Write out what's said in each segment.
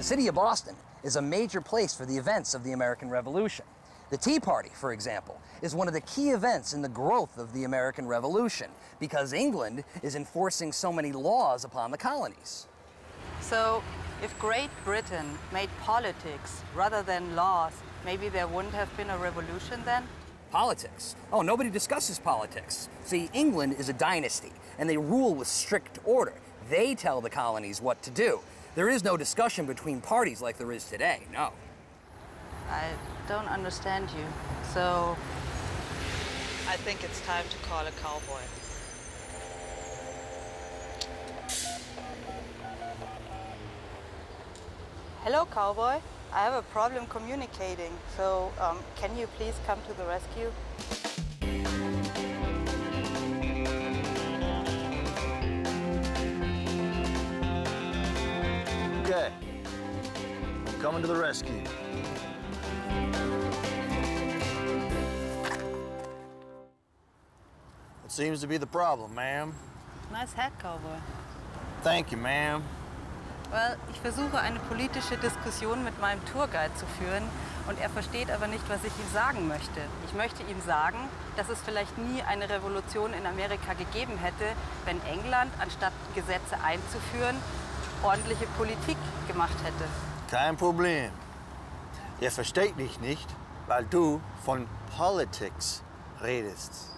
city of Boston is a major place for the events of the American Revolution. The Tea Party, for example, is one of the key events in the growth of the American Revolution because England is enforcing so many laws upon the colonies. So, if Great Britain made politics rather than laws, maybe there wouldn't have been a revolution then? Politics? Oh, nobody discusses politics. See, England is a dynasty, and they rule with strict order. They tell the colonies what to do. There is no discussion between parties like there is today, no. I don't understand you, so... I think it's time to call a cowboy. Hello, cowboy. I have a problem communicating, so can you please come to the rescue? Okay, I'm coming to the rescue. What seems to be the problem, ma'am? Nice hat, cowboy. Thank you, ma'am. Well, ich versuche eine politische Diskussion mit meinem Tourguide zu führen und er versteht aber nicht, was ich ihm sagen möchte. Ich möchte ihm sagen, dass es vielleicht nie eine Revolution in Amerika gegeben hätte, wenn England, anstatt Gesetze einzuführen, ordentliche Politik gemacht hätte. Kein Problem. Er versteht mich nicht, weil du von Politics redest.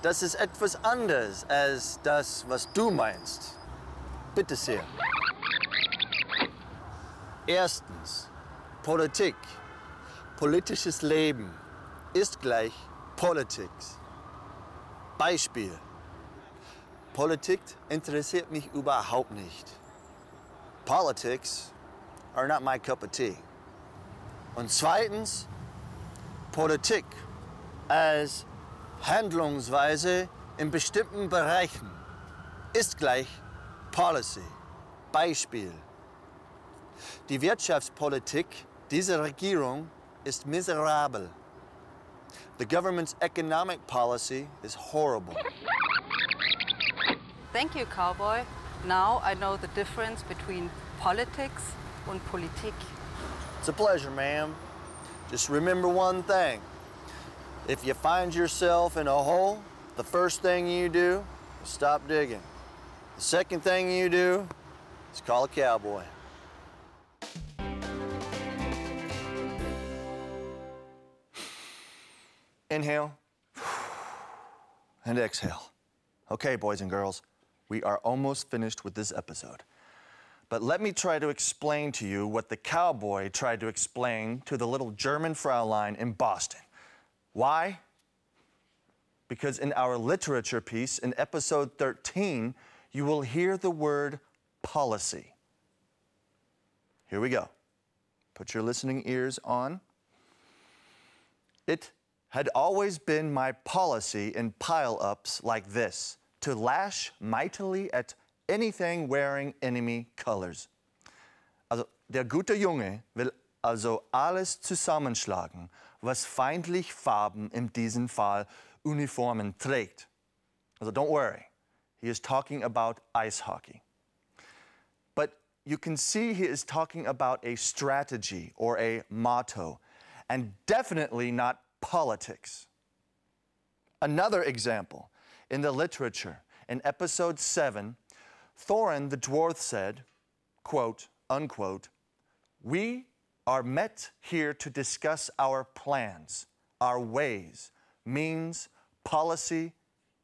Das ist etwas anderes als das, was du meinst. Bitte sehr. Erstens, Politik, politisches Leben ist gleich Politics. Beispiel. Politik interessiert mich überhaupt nicht. Politics are not my cup of tea. Und zweitens, Politik als Handlungsweise in bestimmten Bereichen ist gleich Policy. Beispiel. Die Wirtschaftspolitik dieser Regierung ist miserabel. The government's economic policy is horrible. Thank you, cowboy. Now I know the difference between politics and Politik. It's a pleasure, ma'am. Just remember one thing. If you find yourself in a hole, the first thing you do is stop digging. The second thing you do is call a cowboy. Inhale and exhale. Okay, boys and girls, we are almost finished with this episode. But let me try to explain to you what the cowboy tried to explain to the little German Fraulein in Boston. Why? Because in our literature piece in episode 13, you will hear the word policy. Here we go. Put your listening ears on. It had always been my policy in pile-ups like this, to lash mightily at anything wearing enemy colors. Also, der gute Junge will also alles zusammenschlagen, was feindlich Farben in diesem Fall Uniformen trägt. Also don't worry, he is talking about ice hockey. But you can see he is talking about a strategy or a motto, and definitely not politics. Another example, in the literature, in episode 7, Thorin the dwarf said, quote, unquote, "We are met here to discuss our plans, our ways, means, policy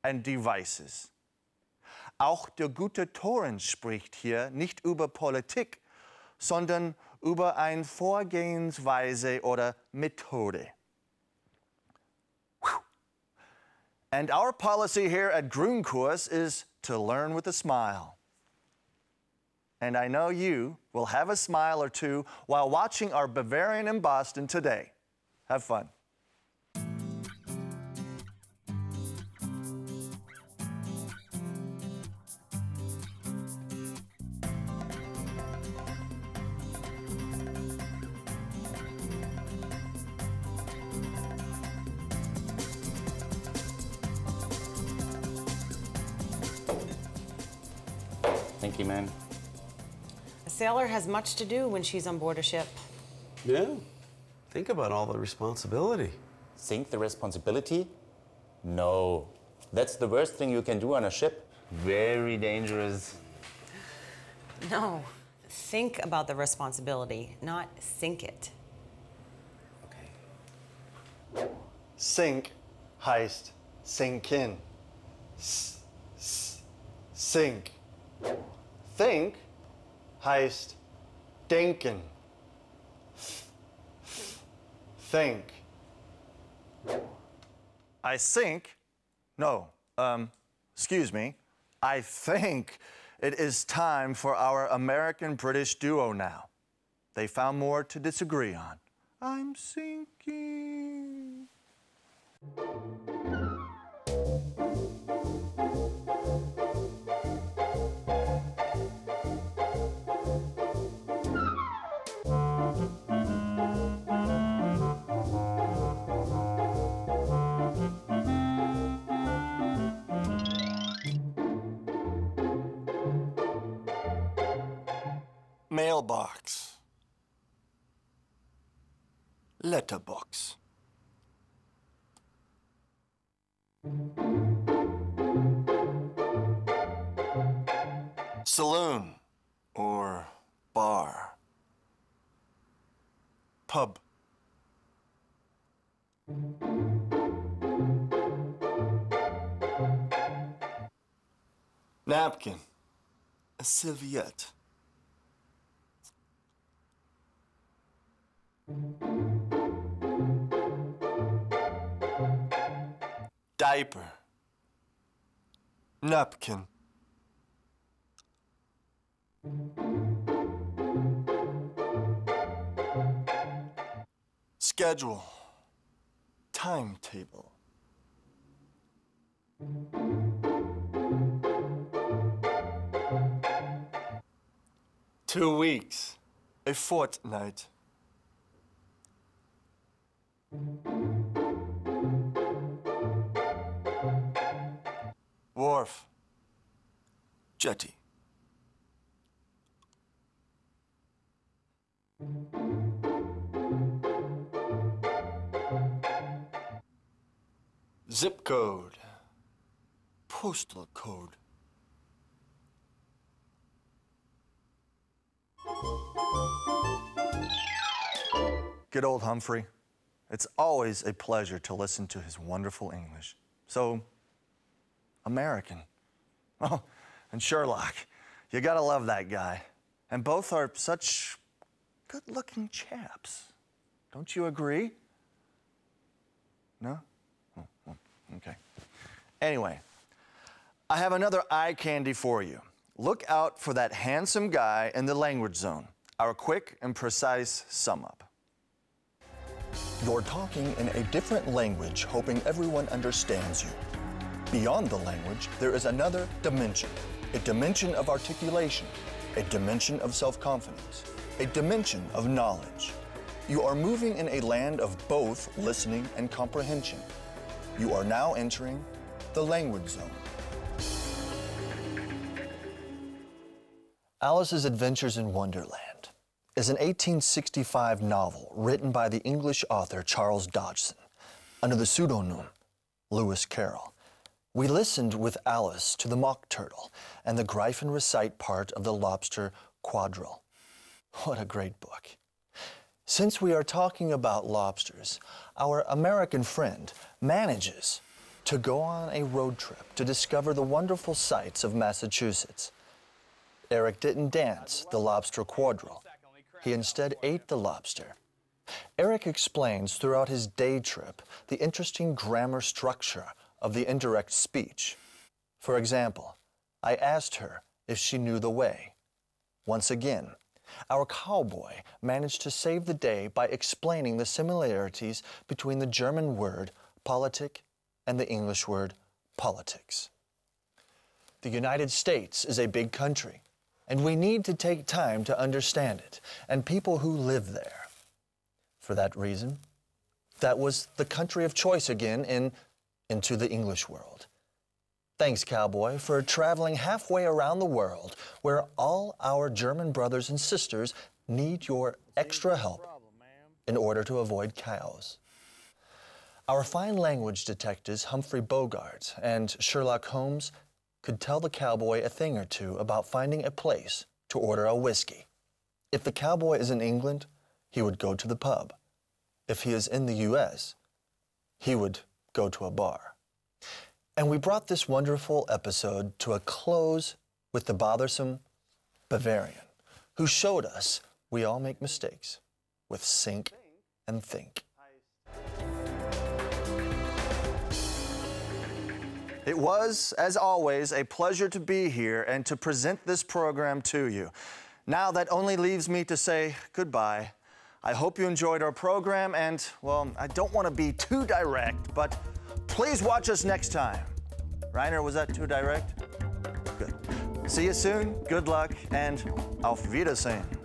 and devices." Auch der gute Thorin spricht hier nicht über Politik, sondern über eine Vorgehensweise oder Methode. And our policy here at Grundkurs is to learn with a smile. And I know you will have a smile or two while watching our Bavarian in Boston today. Have fun. Thank you, man. sailor has much to do when she's on board a ship. Yeah. Think about all the responsibility. Think the responsibility? No. That's the worst thing you can do on a ship. Very dangerous. No. Think about the responsibility, not sink it. Okay. Sink heißt sinken. Sink. Think heißt denken. Think. I think, no, excuse me, I think it is time for our American-British duo now. They found more to disagree on. I'm sinking. Mailbox. Letterbox. Saloon or bar. Pub. Napkin. A serviette. Diaper. Napkin. Schedule. Timetable. Two weeks. A fortnight. Wharf. Jetty. Zip code. Postal code. Good old Humphrey. It's always a pleasure to listen to his wonderful English. So, American. Oh, and Sherlock. You gotta love that guy. And both are such good-looking chaps. Don't you agree? No? Oh, well, okay. Anyway, I have another eye candy for you. Look out for that handsome guy in the language zone. Our quick and precise sum up. You're talking in a different language, hoping everyone understands you. Beyond the language, there is another dimension. A dimension of articulation, a dimension of self-confidence, a dimension of knowledge. You are moving in a land of both listening and comprehension. You are now entering the language zone. Alice's Adventures in Wonderland is an 1865 novel written by the English author Charles Dodgson under the pseudonym Lewis Carroll. We listened with Alice to the Mock Turtle and the Gryphon Recite part of the Lobster Quadrille. What a great book. Since we are talking about lobsters, our American friend manages to go on a road trip to discover the wonderful sights of Massachusetts. Eric didn't dance the Lobster Quadrille. He instead ate the lobster. Eric explains throughout his day trip the interesting grammar structure of the indirect speech. For example, I asked her if she knew the way. Once again, our cowboy managed to save the day by explaining the similarities between the German word politik and the English word politics. The United States is a big country, and we need to take time to understand it and people who live there. For that reason, that was the country of choice again in Into the English World. Thanks, cowboy, for traveling halfway around the world where all our German brothers and sisters need your extra help in order to avoid chaos. Our fine language detectives Humphrey Bogart and Sherlock Holmes could tell the cowboy a thing or two about finding a place to order a whiskey. If the cowboy is in England, he would go to the pub. If he is in the U.S., he would go to a bar. And we brought this wonderful episode to a close with the bothersome Bavarian, who showed us we all make mistakes with sink and think. It was, as always, a pleasure to be here and to present this program to you. Now that only leaves me to say goodbye. I hope you enjoyed our program and, well, I don't want to be too direct, but please watch us next time. Rainer, was that too direct? Good. See you soon, good luck, and auf Wiedersehen.